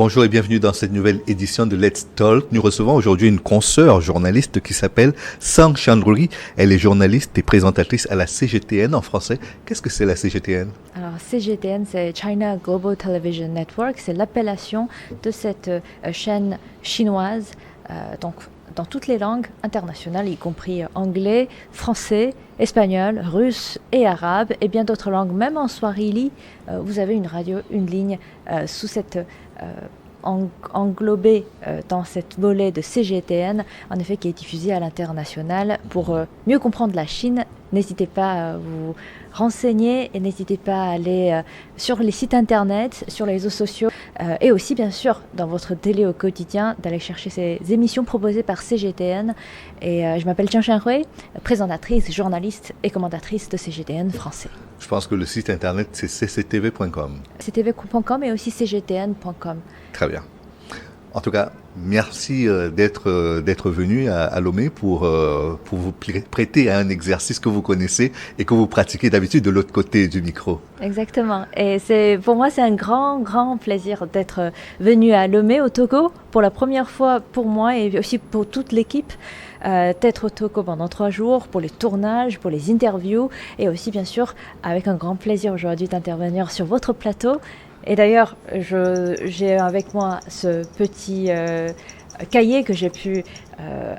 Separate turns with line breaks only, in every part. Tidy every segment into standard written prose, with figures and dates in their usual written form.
Bonjour et bienvenue dans cette nouvelle édition de Let's Talk. Nous recevons aujourd'hui une consoeur journaliste qui s'appelle Sang Chandruri. Elle est journaliste et présentatrice à la CGTN en français. Qu'est-ce que c'est la CGTN?
Alors CGTN, c'est China Global Television Network. C'est l'appellation de cette chaîne chinoise, donc dans toutes les langues internationales, y compris anglais, français, espagnol, russe et arabe, et bien d'autres langues. Même en Swahili, vous avez une radio, une ligne sous cette englobée dans cette volet de CGTN, en effet, qui est diffusée à l'international. Pour mieux comprendre la Chine, n'hésitez pas à vous renseigner et n'hésitez pas à aller sur les sites internet, sur les réseaux sociaux et aussi bien sûr dans votre télé au quotidien d'aller chercher ces émissions proposées par CGTN. Et je m'appelle Jiang Shanhui, présentatrice, journaliste et commentatrice de CGTN français.
Je pense que le site internet c'est cctv.com.
cctv.com et aussi cgtn.com.
Très bien. En tout cas, merci d'être venu à Lomé pour vous prêter à un exercice que vous connaissez et que vous pratiquez d'habitude de l'autre côté du micro. Exactement.
Et pour moi, c'est un grand plaisir d'être venu à Lomé, au Togo, pour la première fois pour moi et aussi pour toute l'équipe. D'être au Togo pendant 3 jours pour les tournages, pour les interviews et aussi bien sûr avec un grand plaisir aujourd'hui d'intervenir sur votre plateau. Et d'ailleurs, j'ai avec moi ce petit cahier que j'ai pu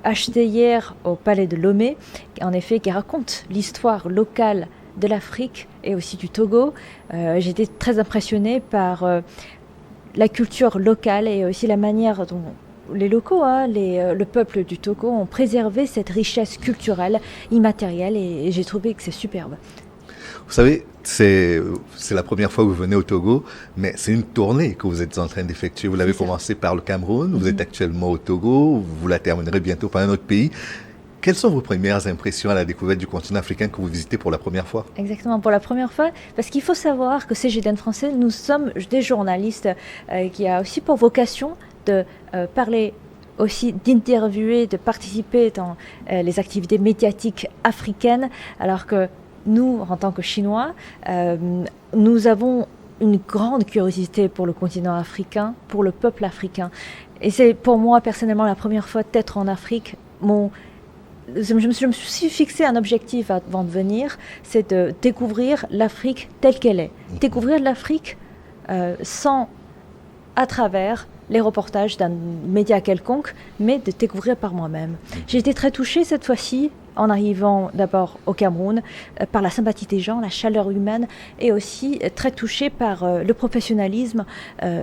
acheter hier au Palais de Lomé, en effet, qui raconte l'histoire locale de l'Afrique et aussi du Togo. J'ai été très impressionnée par la culture locale et aussi la manière dont les locaux, le peuple du Togo ont préservé cette richesse culturelle immatérielle et j'ai trouvé que c'est superbe.
Vous savez, c'est la première fois que vous venez au Togo, mais c'est une tournée que vous êtes en train d'effectuer. Vous l'avez commencé par le Cameroun, vous êtes actuellement au Togo, vous la terminerez bientôt par un autre pays. Quelles sont vos premières impressions à la découverte du continent africain que vous visitez pour la première fois?
Exactement, pour la première fois, parce qu'il faut savoir que CGTN français, nous sommes des journalistes qui a aussi pour vocation de parler aussi d'interviewer, de participer dans les activités médiatiques africaines, alors que nous, en tant que Chinois, nous avons une grande curiosité pour le continent africain, pour le peuple africain. Et c'est pour moi, personnellement, la première fois d'être en Afrique. Je me suis fixé un objectif avant de venir, c'est de découvrir l'Afrique telle qu'elle est. Découvrir l'Afrique à travers les reportages d'un média quelconque, mais de découvrir par moi-même. J'ai été très touchée cette fois-ci, en arrivant d'abord au Cameroun, par la sympathie des gens, la chaleur humaine, et aussi très touchée par le professionnalisme,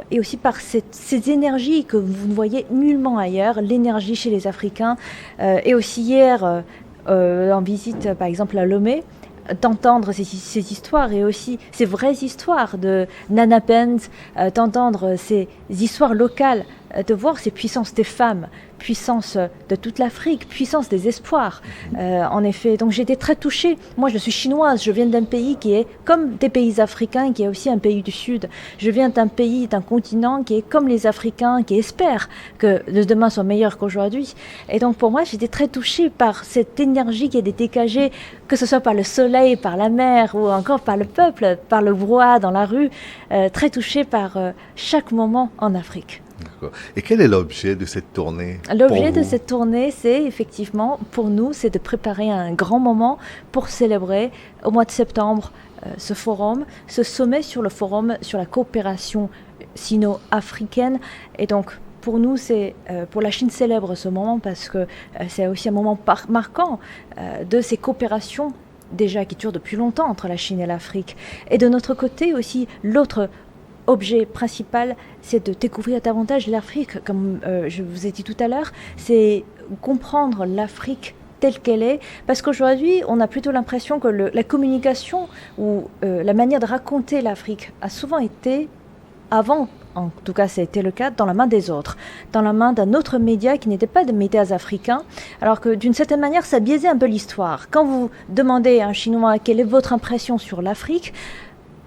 et aussi par ces énergies que vous ne voyez nullement ailleurs, l'énergie chez les Africains. Et aussi hier, en visite par exemple à Lomé, d'entendre ces histoires et aussi ces vraies histoires de Nana Pence, d'entendre ces histoires locales, de voir ces puissances des femmes, puissance de toute l'Afrique, puissance des espoirs. En effet, donc j'ai été très touchée. Moi, je suis chinoise, je viens d'un pays qui est comme des pays africains, qui est aussi un pays du Sud. Je viens d'un pays, d'un continent qui est comme les Africains, qui espèrent que demain soit meilleur qu'aujourd'hui. Et donc pour moi, j'étais très touchée par cette énergie qui est dégagée, que ce soit par le soleil, par la mer ou encore par le peuple, par le brouhaha dans la rue, très touchée par chaque moment en Afrique.
D'accord. Et quel est l'objet de cette tournée?
L'objet de cette tournée, c'est effectivement, pour nous, c'est de préparer un grand moment pour célébrer au mois de septembre ce forum, ce sommet sur le forum sur la coopération sino-africaine. Et donc, pour nous, pour la Chine célèbre ce moment parce que c'est aussi un moment marquant de ces coopérations déjà qui durent depuis longtemps entre la Chine et l'Afrique. Et de notre côté aussi, l'autre objet principal, c'est de découvrir davantage l'Afrique, comme je vous ai dit tout à l'heure, c'est comprendre l'Afrique telle qu'elle est, parce qu'aujourd'hui, on a plutôt l'impression que la communication ou la manière de raconter l'Afrique a souvent été, avant, en tout cas ça a été le cas, dans la main des autres, dans la main d'un autre média qui n'était pas des médias africains, alors que d'une certaine manière, ça biaisait un peu l'histoire. Quand vous demandez à un Chinois quelle est votre impression sur l'Afrique,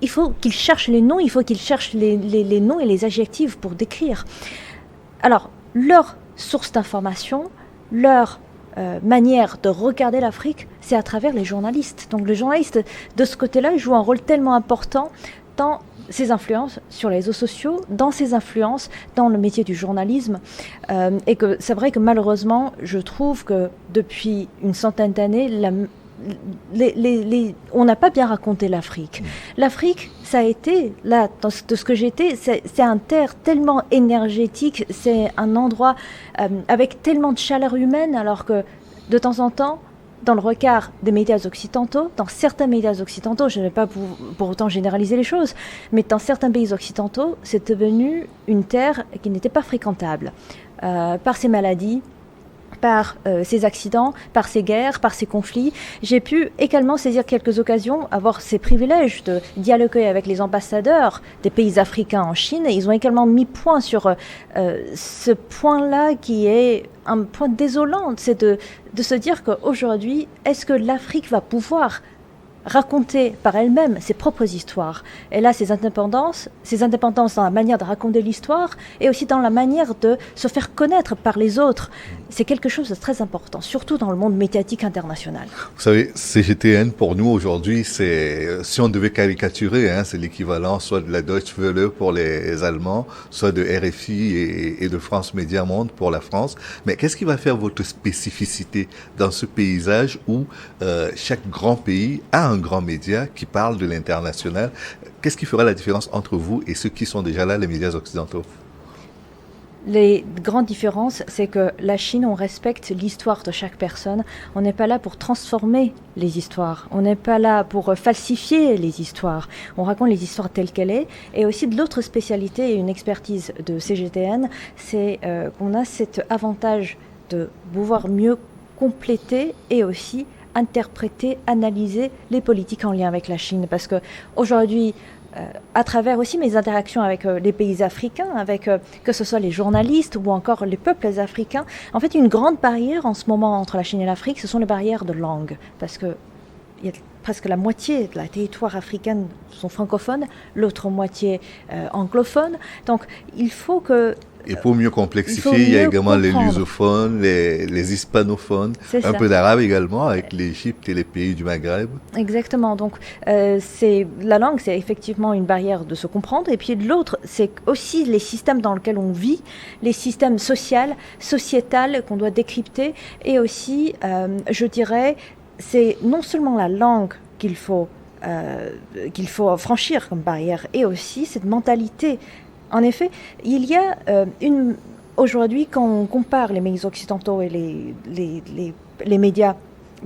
il faut qu'il cherche les noms, il faut qu'il cherche les noms et les adjectifs pour décrire. Alors, leur source d'information, leur manière de regarder l'Afrique, c'est à travers les journalistes. Donc le journaliste, de ce côté-là, joue un rôle tellement important dans ses influences sur les réseaux sociaux, dans ses influences dans le métier du journalisme. Et que c'est vrai que malheureusement, je trouve que depuis une centaine d'années, on n'a pas bien raconté l'Afrique. L'Afrique, ça a été, là, de ce que j'étais, c'est un terre tellement énergétique, c'est un endroit avec tellement de chaleur humaine, alors que de temps en temps, dans le regard des médias occidentaux, dans certains médias occidentaux, je ne vais pas pour autant généraliser les choses, mais dans certains pays occidentaux, c'est devenu une terre qui n'était pas fréquentable par ses maladies, par ces accidents, par ces guerres, par ces conflits. J'ai pu également saisir quelques occasions, avoir ces privilèges de dialoguer avec les ambassadeurs des pays africains en Chine. Et ils ont également mis point sur ce point-là qui est un point désolant, c'est de se dire qu'aujourd'hui, est-ce que l'Afrique va pouvoir raconter par elle-même ses propres histoires. Et là, ces indépendances dans la manière de raconter l'histoire et aussi dans la manière de se faire connaître par les autres, c'est quelque chose de très important, surtout dans le monde médiatique international.
Vous savez, CGTN, pour nous, aujourd'hui, c'est, si on devait caricaturer, c'est l'équivalent soit de la Deutsche Welle pour les Allemands, soit de RFI et de France Média Monde pour la France. Mais qu'est-ce qui va faire votre spécificité dans ce paysage où chaque grand pays a un grand média qui parle de l'international? Qu'est-ce qui fera la différence entre vous et ceux qui sont déjà là, les médias occidentaux?
Les grandes différences, c'est que la Chine, on respecte l'histoire de chaque personne. On n'est pas là pour transformer les histoires. On n'est pas là pour falsifier les histoires. On raconte les histoires telles qu'elles sont. Et aussi de l'autre spécialité et une expertise de CGTN, c'est qu'on a cet avantage de pouvoir mieux compléter et aussi interpréter, analyser les politiques en lien avec la Chine. Parce qu'aujourd'hui, à travers aussi mes interactions avec les pays africains, avec que ce soit les journalistes ou encore les peuples africains, en fait, une grande barrière en ce moment entre la Chine et l'Afrique, ce sont les barrières de langue. Parce que il y a presque la moitié de la territoire africaine sont francophones, l'autre moitié anglophone. Donc, il faut que...
Et pour mieux complexifier, il y a également les lusophones, les hispanophones, un peu d'arabe également, avec l'Égypte et les pays du Maghreb.
Exactement. Donc, la langue, c'est effectivement une barrière de se comprendre. Et puis l'autre, c'est aussi les systèmes dans lesquels on vit, les systèmes sociétals qu'on doit décrypter. Et aussi, je dirais, c'est non seulement la langue qu'il faut franchir comme barrière, et aussi cette mentalité. En effet, il y a aujourd'hui, quand on compare les pays occidentaux et les médias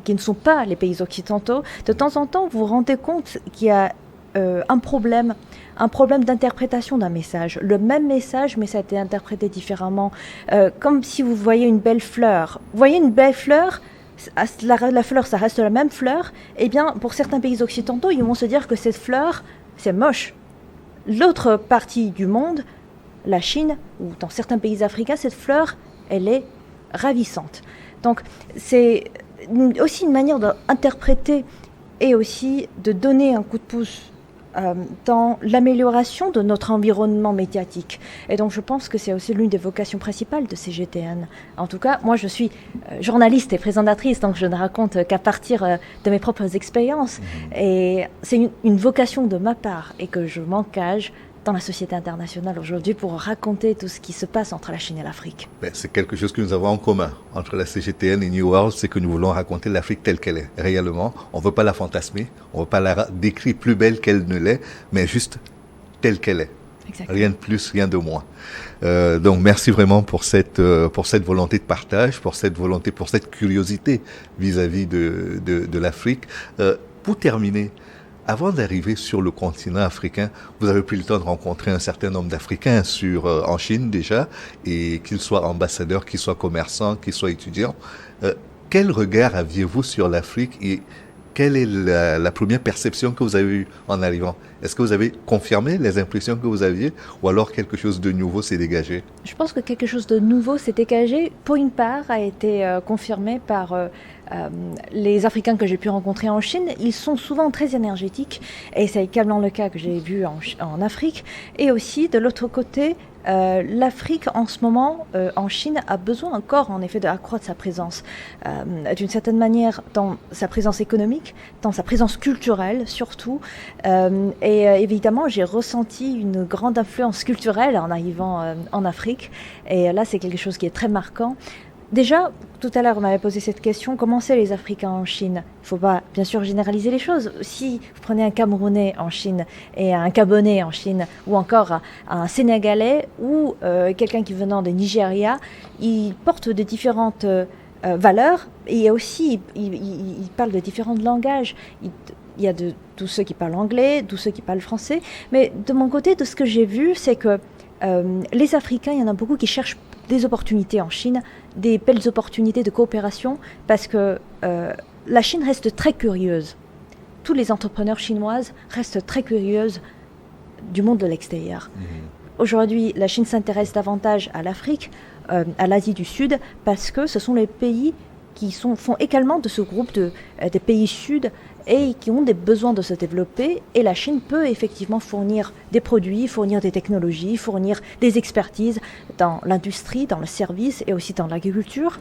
qui ne sont pas les pays occidentaux, de temps en temps, vous vous rendez compte qu'il y a un problème d'interprétation d'un message. Le même message, mais ça a été interprété différemment. Comme si vous voyez une belle fleur. Vous voyez une belle fleur, la fleur, ça reste la même fleur. Eh bien, pour certains pays occidentaux, ils vont se dire que cette fleur, c'est moche. L'autre partie du monde, la Chine, ou dans certains pays africains, cette fleur, elle est ravissante. Donc, c'est aussi une manière d'interpréter et aussi de donner un coup de pouce dans l'amélioration de notre environnement médiatique. Et donc, je pense que c'est aussi l'une des vocations principales de CGTN. En tout cas, moi, je suis journaliste et présentatrice, donc je ne raconte qu'à partir de mes propres expériences. Et c'est une vocation de ma part et que je m'engage dans la société internationale aujourd'hui pour raconter tout ce qui se passe entre la Chine et l'Afrique.
C'est quelque chose que nous avons en commun entre la CGTN et New World, c'est que nous voulons raconter l'Afrique telle qu'elle est, réellement. On ne veut pas la fantasmer, on ne veut pas la décrire plus belle qu'elle ne l'est, mais juste telle qu'elle est. Exactement. Rien de plus, rien de moins. Donc merci vraiment pour cette volonté de partage, pour cette volonté, pour cette curiosité vis-à-vis de l'Afrique. Pour terminer, avant d'arriver sur le continent africain, vous avez pris le temps de rencontrer un certain nombre d'Africains en Chine déjà, et qu'ils soient ambassadeurs, qu'ils soient commerçants, qu'ils soient étudiants. Quel regard aviez-vous sur l'Afrique et quelle est la première perception que vous avez eue en arrivant? Est-ce que vous avez confirmé les impressions que vous aviez ou alors quelque chose de nouveau s'est dégagé?
Je pense que quelque chose de nouveau s'est dégagé. Pour une part, a été confirmé par les Africains que j'ai pu rencontrer en Chine. Ils sont souvent très énergétiques et c'est également le cas que j'ai vu en Afrique. Et aussi, de l'autre côté, l'Afrique en ce moment, en Chine, a besoin encore en effet d'accroître sa présence, d'une certaine manière dans sa présence économique, dans sa présence culturelle surtout. Et évidemment, j'ai ressenti une grande influence culturelle en arrivant en Afrique. Et là, c'est quelque chose qui est très marquant. Déjà, tout à l'heure, on m'avait posé cette question, comment c'est les Africains en Chine? Il ne faut pas, bien sûr, généraliser les choses. Si vous prenez un Camerounais en Chine et un Gabonais en Chine, ou encore un Sénégalais, ou quelqu'un qui venant de Nigeria, ils portent de différentes valeurs, et aussi, ils parlent de différents langages. Il y a tous ceux qui parlent anglais, tous ceux qui parlent français. Mais de mon côté, de ce que j'ai vu, c'est que les Africains, il y en a beaucoup qui cherchent des opportunités en Chine, des belles opportunités de coopération, parce que la Chine reste très curieuse. Tous les entrepreneurs chinoises restent très curieuses du monde de l'extérieur. Aujourd'hui, la Chine s'intéresse davantage à l'Afrique, à l'Asie du Sud, parce que ce sont les pays qui font également de ce groupe des pays sud et qui ont des besoins de se développer. Et la Chine peut effectivement fournir des produits, fournir des technologies, fournir des expertises dans l'industrie, dans le service et aussi dans l'agriculture.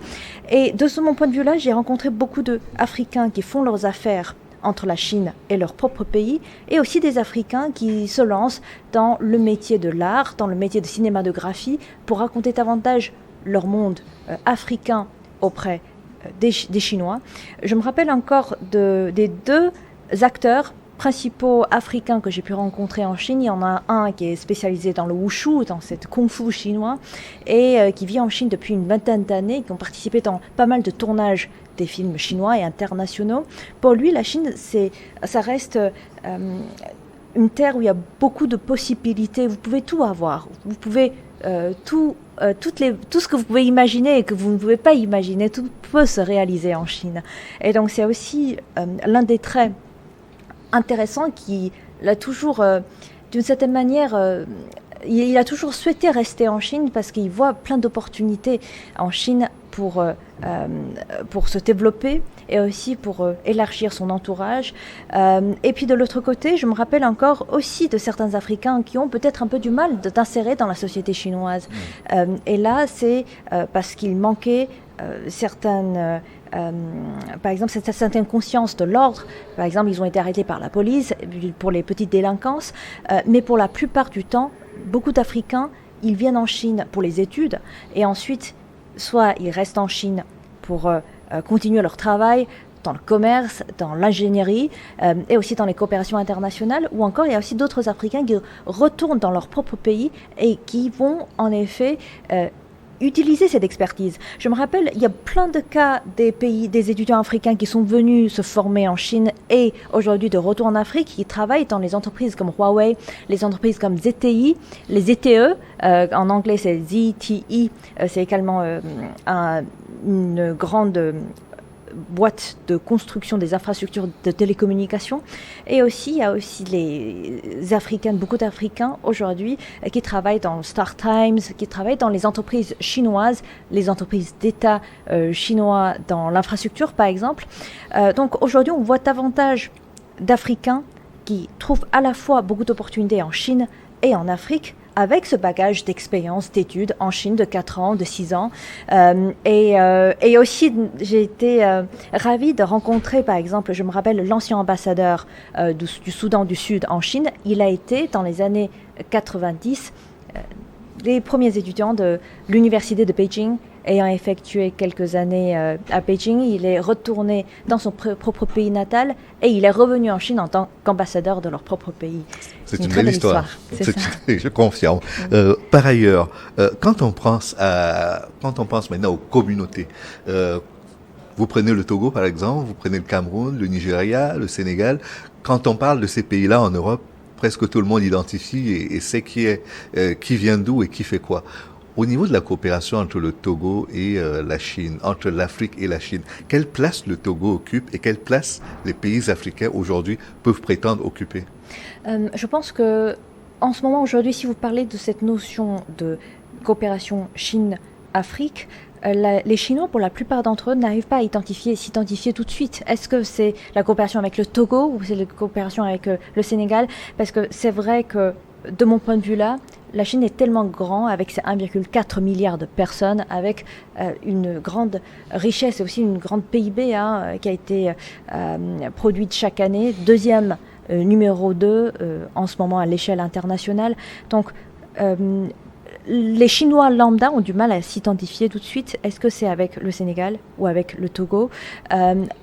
Et de mon point de vue-là, j'ai rencontré beaucoup d'Africains qui font leurs affaires entre la Chine et leur propre pays, et aussi des Africains qui se lancent dans le métier de l'art, dans le métier de cinématographie, pour raconter davantage leur monde africain auprès des Chinois. Je me rappelle encore des deux acteurs principaux africains que j'ai pu rencontrer en Chine. Il y en a un qui est spécialisé dans le wushu, dans cette kung-fu chinois, et qui vit en Chine depuis une vingtaine d'années, qui ont participé dans pas mal de tournages des films chinois et internationaux. Pour lui, la Chine, ça reste une terre où il y a beaucoup de possibilités. Vous pouvez tout avoir. Vous pouvez tout ce que vous pouvez imaginer et que vous ne pouvez pas imaginer, tout peut se réaliser en Chine. Et donc c'est aussi l'un des traits intéressants qui l'a toujours, d'une certaine manière, il a toujours souhaité rester en Chine parce qu'il voit plein d'opportunités en Chine pour se développer et aussi pour élargir son entourage. Et puis de l'autre côté, je me rappelle encore aussi de certains Africains qui ont peut-être un peu du mal d'insérer dans la société chinoise. Et là, c'est parce qu'il manquait par exemple, cette certaine conscience de l'ordre. Par exemple, ils ont été arrêtés par la police pour les petites délinquances, mais pour la plupart du temps, beaucoup d'Africains, ils viennent en Chine pour les études et ensuite, soit ils restent en Chine pour continuer leur travail dans le commerce, dans l'ingénierie et aussi dans les coopérations internationales, ou encore il y a aussi d'autres Africains qui retournent dans leur propre pays et qui vont en effet utiliser cette expertise. Je me rappelle, il y a plein de cas des étudiants africains qui sont venus se former en Chine et aujourd'hui de retour en Afrique, qui travaillent dans les entreprises comme Huawei, les entreprises comme ZTE, les ZTE, en anglais c'est ZTE, c'est également une grande boîte de construction des infrastructures de télécommunications. Et aussi, il y a aussi les Africains, beaucoup d'Africains aujourd'hui qui travaillent dans Star Times, qui travaillent dans les entreprises chinoises, les entreprises d'État chinois dans l'infrastructure par exemple. Donc aujourd'hui, on voit davantage d'Africains qui trouvent à la fois beaucoup d'opportunités en Chine et en Afrique, avec ce bagage d'expérience, d'études en Chine de 4 ans, de 6 ans. Et aussi, j'ai été ravie de rencontrer, par exemple, je me rappelle l'ancien ambassadeur du Soudan du Sud en Chine. Il a été, dans les années 90, les premiers étudiants de l'université de Beijing, ayant effectué quelques années à Beijing. Il est retourné dans son propre pays natal et il est revenu en Chine en tant qu'ambassadeur de leur propre pays.
C'est une belle histoire. Je confirme. Par ailleurs, quand on pense maintenant aux communautés, vous prenez le Togo par exemple, vous prenez le Cameroun, le Nigeria, le Sénégal. Quand on parle de ces pays-là en Europe, presque tout le monde identifie et sait qui vient d'où et qui fait quoi. Au niveau de la coopération entre le Togo et la Chine, entre l'Afrique et la Chine, quelle place le Togo occupe et quelle place les pays africains aujourd'hui peuvent prétendre occuper?
Je pense que en ce moment, aujourd'hui, si vous parlez de cette notion de coopération Chine-Afrique, les Chinois, pour la plupart d'entre eux, n'arrivent pas à s'identifier tout de suite. Est-ce que c'est la coopération avec le Togo ou c'est la coopération avec le Sénégal? Parce que c'est vrai que de mon point de vue là, la Chine est tellement grande avec ses 1,4 milliard de personnes, avec une grande richesse et aussi une grande PIB qui a été produite chaque année, deuxième numéro 2 en ce moment à l'échelle internationale. Donc les Chinois lambda ont du mal à s'identifier tout de suite. Est-ce que c'est avec le Sénégal ou avec le Togo?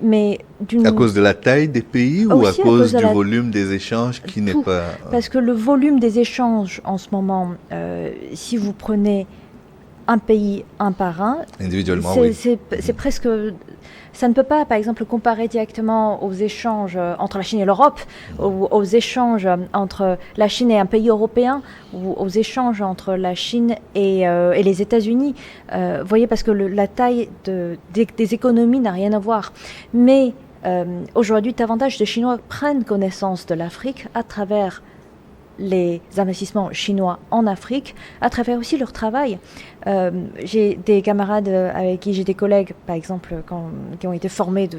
Mais
à cause de la taille des pays ou à cause du volume des échanges qui n'est pas...
Parce que le volume des échanges en ce moment, si vous prenez un pays un par un,
individuellement,
c'est presque... Ça ne peut pas, par exemple, comparer directement aux échanges entre la Chine et l'Europe, ou aux échanges entre la Chine et un pays européen, ou aux échanges entre la Chine et les États-Unis. Vous voyez, parce que la taille des économies n'a rien à voir. Mais aujourd'hui, davantage de Chinois prennent connaissance de l'Afrique à travers les investissements chinois en Afrique, à travers aussi leur travail. J'ai des camarades avec qui j'ai des collègues, par exemple, qui ont été formés de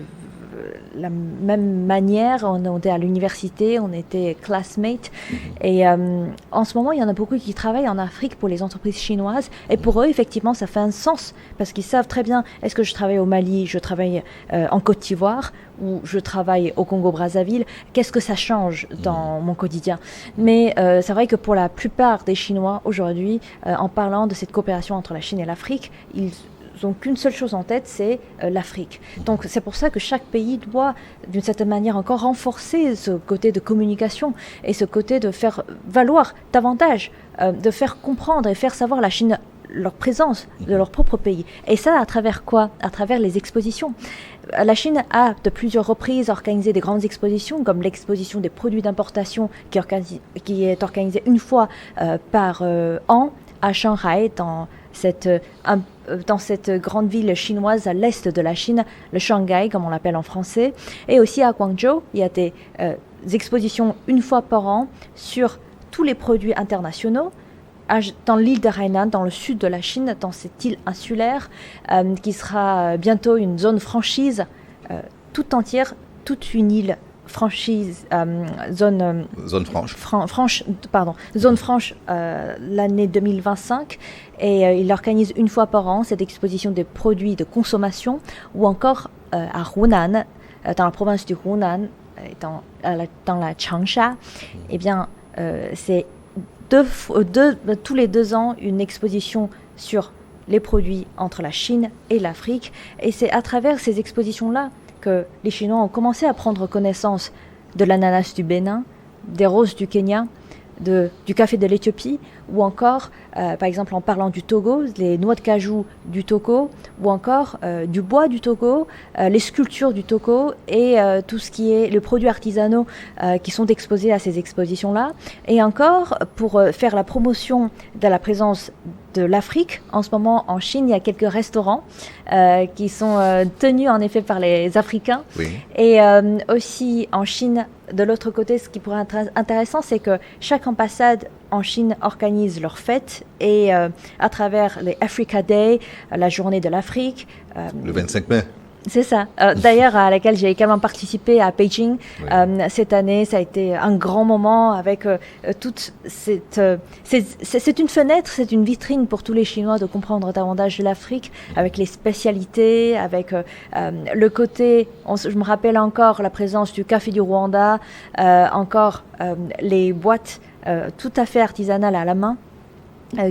la même manière. On était à l'université, on était classmates. Et en ce moment, il y en a beaucoup qui travaillent en Afrique pour les entreprises chinoises. Et pour eux, effectivement, ça fait un sens. Parce qu'ils savent très bien, est-ce que je travaille au Mali, je travaille en Côte d'Ivoire, ou je travaille au Congo-Brazzaville, qu'est-ce que ça change dans mon quotidien? Mais c'est vrai que pour la plupart des Chinois aujourd'hui, en parlant de cette coopération entre la Chine et l'Afrique, ils n'ont qu'une seule chose en tête, c'est l'Afrique. Donc c'est pour ça que chaque pays doit, d'une certaine manière, encore renforcer ce côté de communication et ce côté de faire valoir davantage, de faire comprendre et faire savoir la Chine leur présence de leur propre pays. Et ça, à travers quoi? À travers les expositions. La Chine a de plusieurs reprises organisé des grandes expositions, comme l'exposition des produits d'importation qui est organisée une fois par an à Shanghai, dans cette grande ville chinoise à l'est de la Chine, le Shanghai, comme on l'appelle en français. Et aussi à Guangzhou, il y a des expositions une fois par an sur tous les produits internationaux, dans l'île de Hainan, dans le sud de la Chine, dans cette île insulaire, qui sera bientôt une zone franchise toute entière, toute une île franchise, zone franche l'année 2025. Et il organise une fois par an cette exposition des produits de consommation, ou encore à Hunan, dans la province du Hunan, dans la Changsha. Eh bien, c'est tous les 2 ans une exposition sur les produits entre la Chine et l'Afrique. Et c'est à travers ces expositions-là que les Chinois ont commencé à prendre connaissance de l'ananas du Bénin, des roses du Kenya, du café de l'Éthiopie, ou encore, par exemple, en parlant du Togo, les noix de cajou du Togo, ou encore du bois du Togo, les sculptures du Togo et tout ce qui est les produits artisanaux qui sont exposés à ces expositions-là. Et encore, pour faire la promotion de la présence de l'Afrique, en ce moment en Chine, il y a quelques restaurants qui sont tenus en effet par les Africains.
Oui.
Et aussi en Chine, de l'autre côté, ce qui pourrait être intéressant, c'est que chaque ambassade en Chine organise leur fête, et à travers les Africa Day, la journée de l'Afrique.
Le 25 mai.
C'est ça. D'ailleurs, à laquelle j'ai également participé à Beijing. Oui. Cette année, ça a été un grand moment avec toute cette... c'est une fenêtre, c'est une vitrine pour tous les Chinois de comprendre davantage de l'Afrique, avec les spécialités, avec le côté... je me rappelle encore la présence du café du Rwanda, encore les boîtes tout à fait artisanales à la main,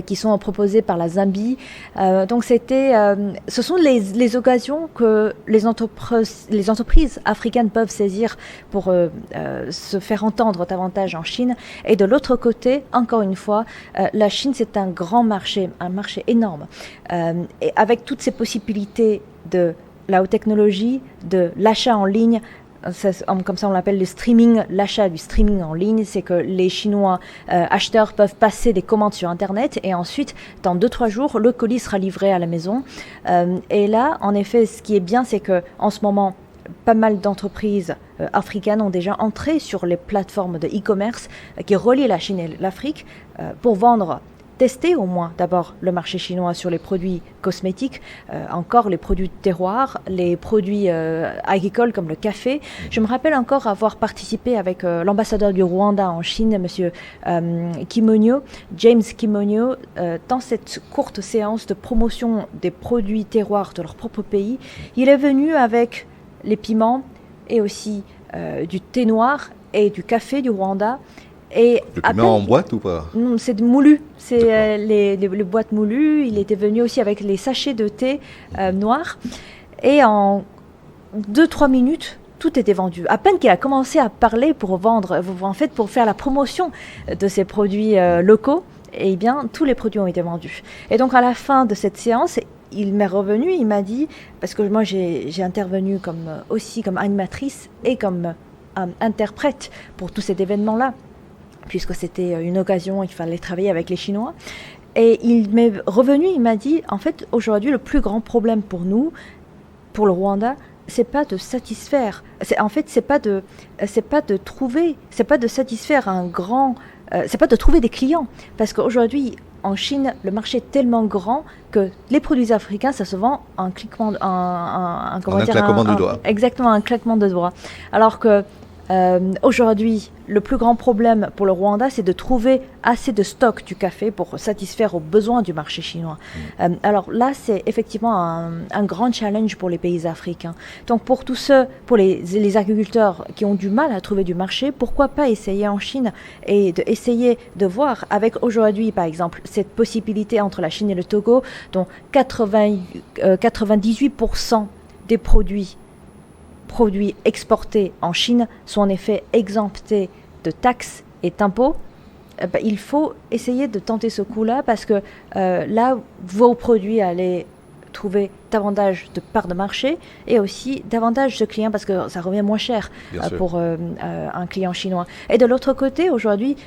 qui sont proposées par la Zambie. Donc ce sont les occasions que les entreprises africaines peuvent saisir pour se faire entendre davantage en Chine. Et de l'autre côté, encore une fois, la Chine, c'est un grand marché, un marché énorme. Et avec toutes ces possibilités de la haute technologie, de l'achat en ligne, comme ça on l'appelle le streaming, l'achat du streaming en ligne, c'est que les Chinois acheteurs peuvent passer des commandes sur Internet, et ensuite, dans 2-3 jours, le colis sera livré à la maison. Et là, en effet, ce qui est bien, c'est qu'en ce moment, pas mal d'entreprises africaines ont déjà entré sur les plateformes de e-commerce qui relient la Chine et l'Afrique pour vendre tester au moins d'abord le marché chinois sur les produits cosmétiques, encore les produits de terroir, les produits agricoles comme le café. Je me rappelle encore avoir participé avec l'ambassadeur du Rwanda en Chine, monsieur Kimonyo, James Kimonyo, dans cette courte séance de promotion des produits terroirs de leur propre pays. Il est venu avec les piments et aussi du thé noir et du café du Rwanda. Et
le piment en boîte ou pas?
Non, c'est moulu, c'est les boîtes moulues. Il était venu aussi avec les sachets de thé noir. Et en 2-3 minutes, tout était vendu. À peine qu'il a commencé à parler pour vendre, en fait, pour faire la promotion de ces produits locaux, eh bien, tous les produits ont été vendus. Et donc, à la fin de cette séance, il m'est revenu, il m'a dit, parce que moi, j'ai intervenu aussi comme animatrice et comme interprète pour tout cet événement-là, puisque c'était une occasion, il fallait travailler avec les Chinois. Et il m'est revenu, il m'a dit, en fait, aujourd'hui, le plus grand problème pour nous, pour le Rwanda, c'est pas de satisfaire. C'est pas de satisfaire un grand. C'est pas de trouver des clients, parce qu'aujourd'hui, en Chine, le marché est tellement grand que les produits africains, ça se vend en claquement
de doigts.
Exactement, un claquement de doigts. Alors que aujourd'hui, le plus grand problème pour le Rwanda, c'est de trouver assez de stock du café pour satisfaire aux besoins du marché chinois. Alors là, c'est effectivement un grand challenge pour les pays africains. Donc pour tous ceux, pour les agriculteurs qui ont du mal à trouver du marché, pourquoi pas essayer en Chine et essayer de voir avec aujourd'hui, par exemple, cette possibilité entre la Chine et le Togo, dont 98% des produits exportés en Chine sont en effet exemptés de taxes et d'impôts. Il faut essayer de tenter ce coup-là parce que là, vos produits allaient trouver davantage de parts de marché et aussi davantage de clients parce que ça revient moins cher pour un client chinois. Et de l'autre côté, aujourd'hui,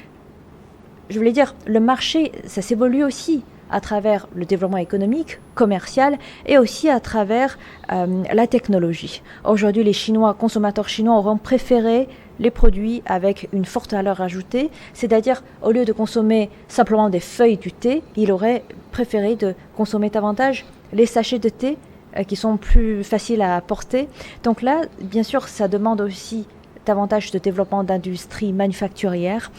je voulais dire, le marché, ça s'évolue aussi à travers le développement économique, commercial et aussi à travers la technologie. Aujourd'hui, les consommateurs chinois auront préféré les produits avec une forte valeur ajoutée, c'est-à-dire au lieu de consommer simplement des feuilles du thé, ils auraient préféré de consommer davantage les sachets de thé qui sont plus faciles à porter. Donc là, bien sûr, ça demande aussi davantage de développement d'industrie manufacturière,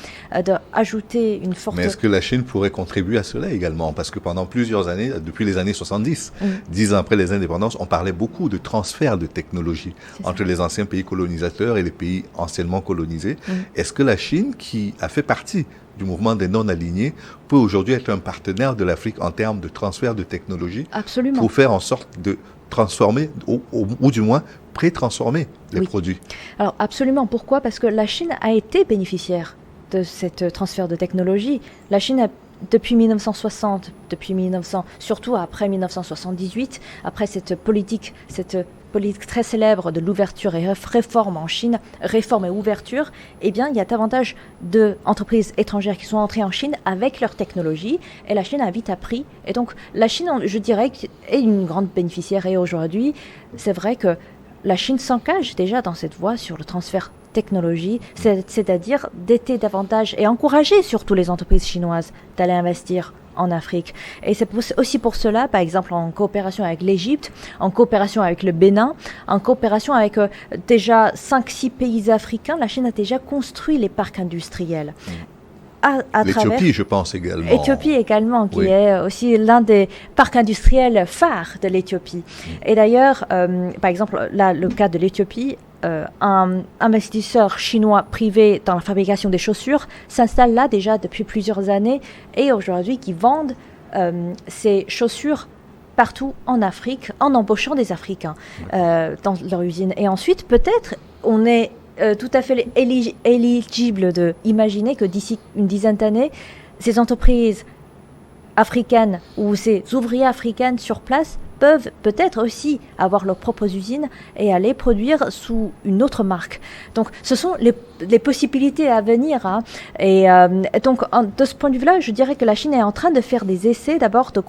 d'ajouter une forte...
Mais est-ce que la Chine pourrait contribuer à cela également? Parce que pendant plusieurs années, depuis les années 70, 10 ans après les indépendances, on parlait beaucoup de transfert de technologie entre les anciens pays colonisateurs et les pays anciennement colonisés. Est-ce que la Chine, qui a fait partie du mouvement des non-alignés, peut aujourd'hui être un partenaire de l'Afrique en termes de transfert de technologie?
Absolument.
Pour faire en sorte de transformer, ou du moins pré-transformer les produits.
Alors absolument. Pourquoi? Parce que la Chine a été bénéficiaire de ce transfert de technologie. La Chine a, depuis 1960, surtout après 1978, après cette politique très célèbre de l'ouverture et réforme en Chine, réforme et ouverture, eh bien, il y a davantage d'entreprises étrangères qui sont entrées en Chine avec leur technologie et la Chine a vite appris. Et donc, la Chine, je dirais, est une grande bénéficiaire et aujourd'hui, c'est vrai que la Chine s'engage déjà dans cette voie sur le transfert technologie, c'est-à-dire d'aider davantage et encourager surtout les entreprises chinoises d'aller investir en Afrique. Et c'est aussi pour cela, par exemple, en coopération avec l'Égypte, en coopération avec le Bénin, en coopération avec déjà 5-6 pays africains, la Chine a déjà construit les parcs industriels.
L'Éthiopie, je pense également.
L'Éthiopie également, qui est aussi l'un des parcs industriels phares de l'Éthiopie. Et d'ailleurs, par exemple, là, le cas de l'Éthiopie, un investisseur chinois privé dans la fabrication des chaussures s'installe là déjà depuis plusieurs années et aujourd'hui qui vendent ces chaussures partout en Afrique en embauchant des Africains dans leur usine. Et ensuite, peut-être, on est tout à fait éligible d'imaginer que d'ici une dizaine d'années, ces entreprises africaines ou ces ouvriers africaines sur place peuvent peut-être aussi avoir leurs propres usines et aller produire sous une autre marque. Donc, ce sont les possibilités à venir. Hein. Et donc, de ce point de vue-là, je dirais que la Chine est en train de faire des essais, d'abord de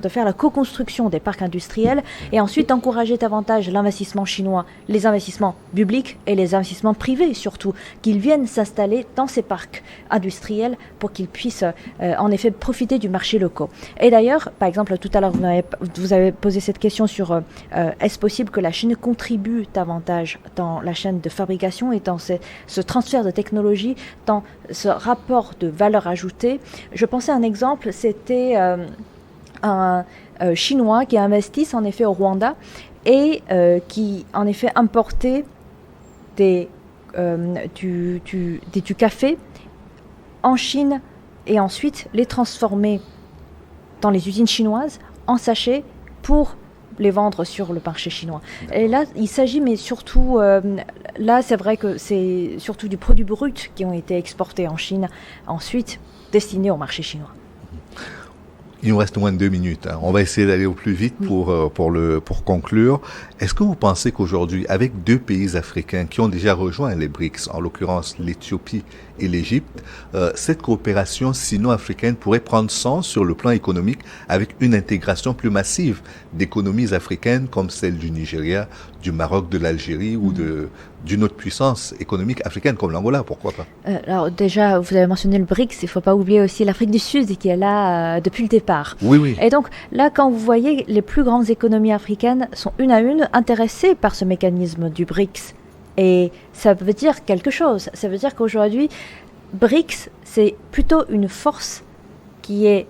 faire la co-construction des parcs industriels et ensuite d'encourager davantage l'investissement chinois, les investissements publics et les investissements privés surtout, qu'ils viennent s'installer dans ces parcs industriels pour qu'ils puissent en effet profiter du marché local. Et d'ailleurs, par exemple, tout à l'heure, vous avez posé cette question sur est-ce possible que la Chine contribue davantage dans la chaîne de fabrication et dans ce transfert de technologie, dans ce rapport de valeur ajoutée. Je pensais à un exemple, c'était un Chinois qui investisse en effet au Rwanda et qui en effet importait du café en Chine et ensuite les transformer dans les usines chinoises en sachets pour les vendre sur le marché chinois. Et là, il s'agit, mais surtout, là, c'est vrai que c'est surtout du produit brut qui ont été exportés en Chine, ensuite destinés au marché chinois.
Il nous reste moins de 2 minutes. Hein. On va essayer d'aller au plus vite pour conclure. Est-ce que vous pensez qu'aujourd'hui, avec 2 pays africains qui ont déjà rejoint les BRICS, en l'occurrence l'Éthiopie et l'Égypte, cette coopération sino-africaine pourrait prendre sens sur le plan économique avec une intégration plus massive d'économies africaines comme celle du Nigeria, du Maroc, de l'Algérie ou d'une autre puissance économique africaine comme l'Angola, pourquoi pas?
Alors déjà, vous avez mentionné le BRICS, il ne faut pas oublier aussi l'Afrique du Sud qui est là depuis le départ.
Oui, oui.
Et donc là, quand vous voyez, les plus grandes économies africaines sont une à une intéressées par ce mécanisme du BRICS. Et ça veut dire quelque chose. Ça veut dire qu'aujourd'hui, BRICS, c'est plutôt une force qui est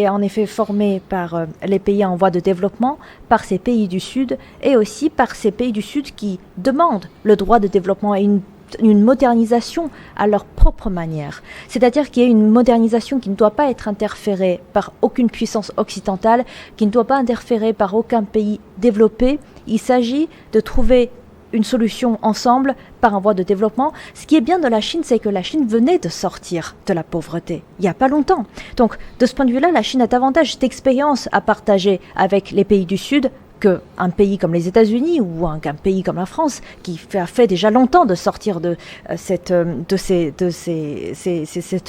en effet formée par les pays en voie de développement, par ces pays du Sud, et aussi par ces pays du Sud qui demandent le droit de développement et une modernisation à leur propre manière. C'est-à-dire qu'il y a une modernisation qui ne doit pas être interférée par aucune puissance occidentale, qui ne doit pas interférer par aucun pays développé. Il s'agit de trouver une solution ensemble par un voie de développement. Ce qui est bien de la Chine, c'est que la Chine venait de sortir de la pauvreté il n'y a pas longtemps. Donc, de ce point de vue-là, la Chine a davantage d'expérience à partager avec les pays du Sud qu'un pays comme les États-Unis ou un pays comme la France qui a fait déjà longtemps de sortir de cette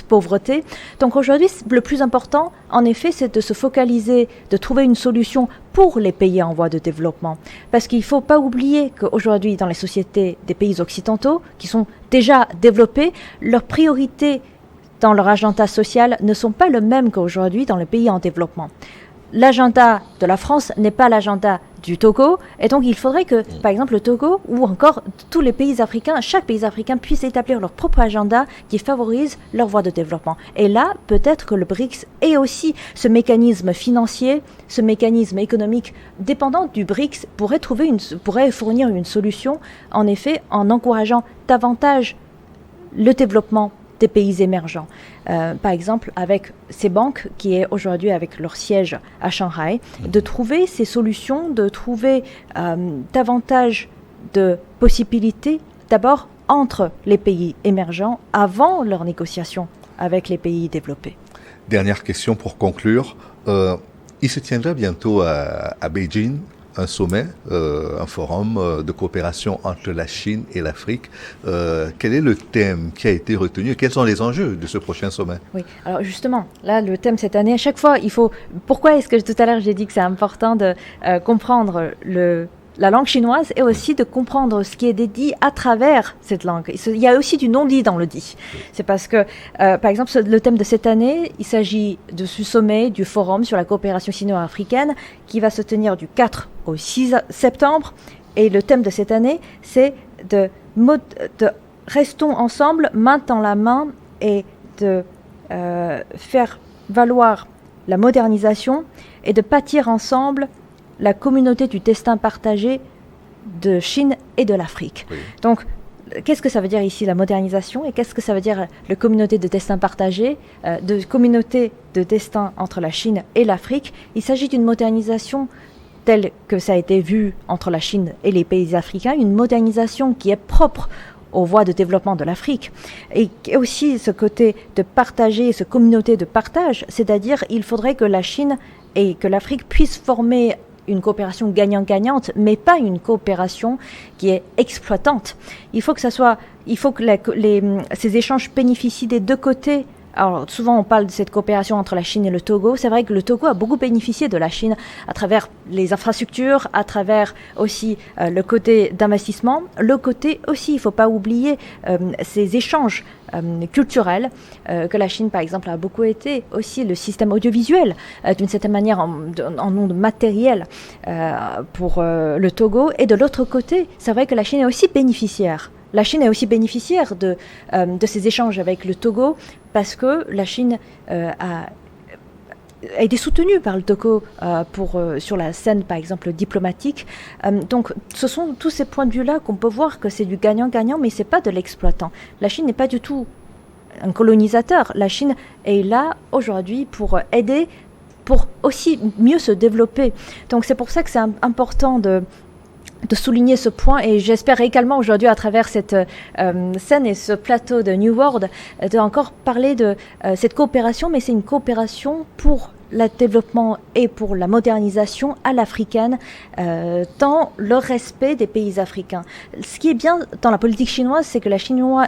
pauvreté. Donc aujourd'hui, le plus important, en effet, c'est de se focaliser, de trouver une solution pour les pays en voie de développement. Parce qu'il ne faut pas oublier qu'aujourd'hui, dans les sociétés des pays occidentaux, qui sont déjà développés, leurs priorités dans leur agenda social ne sont pas les mêmes qu'aujourd'hui dans les pays en développement. L'agenda de la France n'est pas l'agenda du Togo, et donc il faudrait que, par exemple, le Togo ou encore tous les pays africains, chaque pays africain puisse établir leur propre agenda qui favorise leur voie de développement. Et là, peut-être que le BRICS est aussi ce mécanisme financier, ce mécanisme économique dépendant du BRICS pourrait fournir une solution, en effet, en encourageant davantage le développement des pays émergents. Par exemple, avec ces banques qui est aujourd'hui avec leur siège à Shanghai, de trouver ces solutions, de trouver davantage de possibilités, d'abord entre les pays émergents avant leurs négociations avec les pays développés.
Dernière question pour conclure. Il se tiendra bientôt à Beijing un sommet, un forum de coopération entre la Chine et l'Afrique. Quel est le thème qui a été retenu et quels sont les enjeux de ce prochain sommet?
Oui, alors justement, là, le thème cette année, à chaque fois, pourquoi est-ce que tout à l'heure j'ai dit que c'est important de comprendre la langue chinoise et aussi de comprendre ce qui est dit à travers cette langue. Il y a aussi du non-dit dans le dit. C'est parce que, par exemple, le thème de cette année, il s'agit de ce sommet du Forum sur la coopération sino-africaine qui va se tenir du 4 au 6 septembre. Et le thème de cette année, c'est de restons ensemble, main dans la main, et de faire valoir la modernisation et de bâtir ensemble la communauté du destin partagé de Chine et de l'Afrique. Oui. Donc, qu'est-ce que ça veut dire ici, la modernisation, et qu'est-ce que ça veut dire la communauté de destin partagé, de communauté de destin entre la Chine et l'Afrique? Il s'agit d'une modernisation telle que ça a été vu entre la Chine et les pays africains, une modernisation qui est propre aux voies de développement de l'Afrique. Et aussi ce côté de partager, cette communauté de partage, c'est-à-dire il faudrait que la Chine et que l'Afrique puissent former une coopération gagnant-gagnante, mais pas une coopération qui est exploitante. Il faut que ces échanges bénéficient des deux côtés. Alors souvent on parle de cette coopération entre la Chine et le Togo. C'est vrai que le Togo a beaucoup bénéficié de la Chine à travers les infrastructures, à travers aussi le côté d'investissement. Le côté aussi, il ne faut pas oublier ces échanges culturels que la Chine par exemple a beaucoup été. Aussi le système audiovisuel d'une certaine manière en nom de matériel pour le Togo. Et de l'autre côté, c'est vrai que la Chine est aussi bénéficiaire. La Chine est aussi bénéficiaire de ces échanges avec le Togo parce que la Chine a été soutenue par le Togo sur la scène, par exemple, diplomatique. Donc, ce sont tous ces points de vue-là qu'on peut voir que c'est du gagnant-gagnant, mais ce n'est pas de l'exploitant. La Chine n'est pas du tout un colonisateur. La Chine est là aujourd'hui pour aider, pour aussi mieux se développer. Donc, c'est pour ça que c'est important de souligner ce point, et j'espère également aujourd'hui à travers cette scène et ce plateau de New World de encore parler de cette coopération, mais c'est une coopération pour le développement et pour la modernisation à l'africaine, dans le respect des pays africains. Ce qui est bien dans la politique chinoise, c'est que les Chinois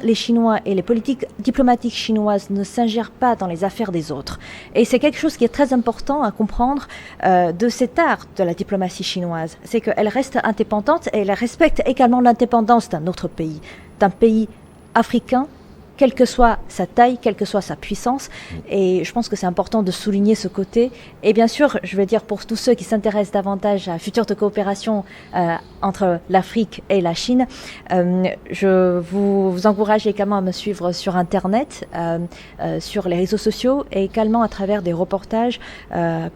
et les politiques diplomatiques chinoises ne s'ingèrent pas dans les affaires des autres. Et c'est quelque chose qui est très important à comprendre de cet art de la diplomatie chinoise. C'est qu'elle reste indépendante et elle respecte également l'indépendance d'un autre pays, d'un pays africain, quelle que soit sa taille, quelle que soit sa puissance. Et je pense que c'est important de souligner ce côté. Et bien sûr, je veux dire, pour tous ceux qui s'intéressent davantage à la future de coopération entre l'Afrique et la Chine, je vous encourage également à me suivre sur Internet, sur les réseaux sociaux et également à travers des reportages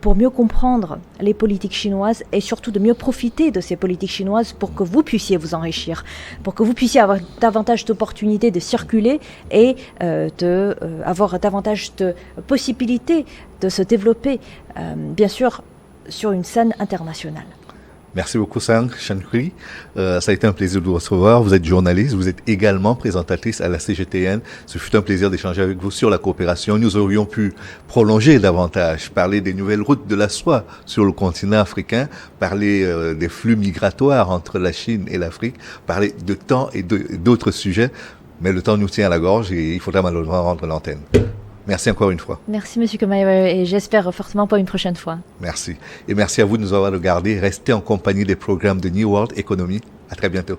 pour mieux comprendre les politiques chinoises et surtout de mieux profiter de ces politiques chinoises pour que vous puissiez vous enrichir, pour que vous puissiez avoir davantage d'opportunités de circuler et avoir davantage de possibilités de se développer, bien sûr, sur une scène internationale.
Merci beaucoup, Sang Shankri. Ça a été un plaisir de vous recevoir. Vous êtes journaliste, vous êtes également présentatrice à la CGTN. Ce fut un plaisir d'échanger avec vous sur la coopération. Nous aurions pu prolonger davantage, parler des nouvelles routes de la soie sur le continent africain, parler des flux migratoires entre la Chine et l'Afrique, parler de temps et d'autres sujets. Mais le temps nous tient à la gorge et il faudra malheureusement rendre l'antenne. Merci encore une fois.
Merci, M. Kamaï, et j'espère fortement pour une prochaine fois.
Merci. Et merci à vous de nous avoir regardés. Restez en compagnie des programmes de New World Economy. À très bientôt.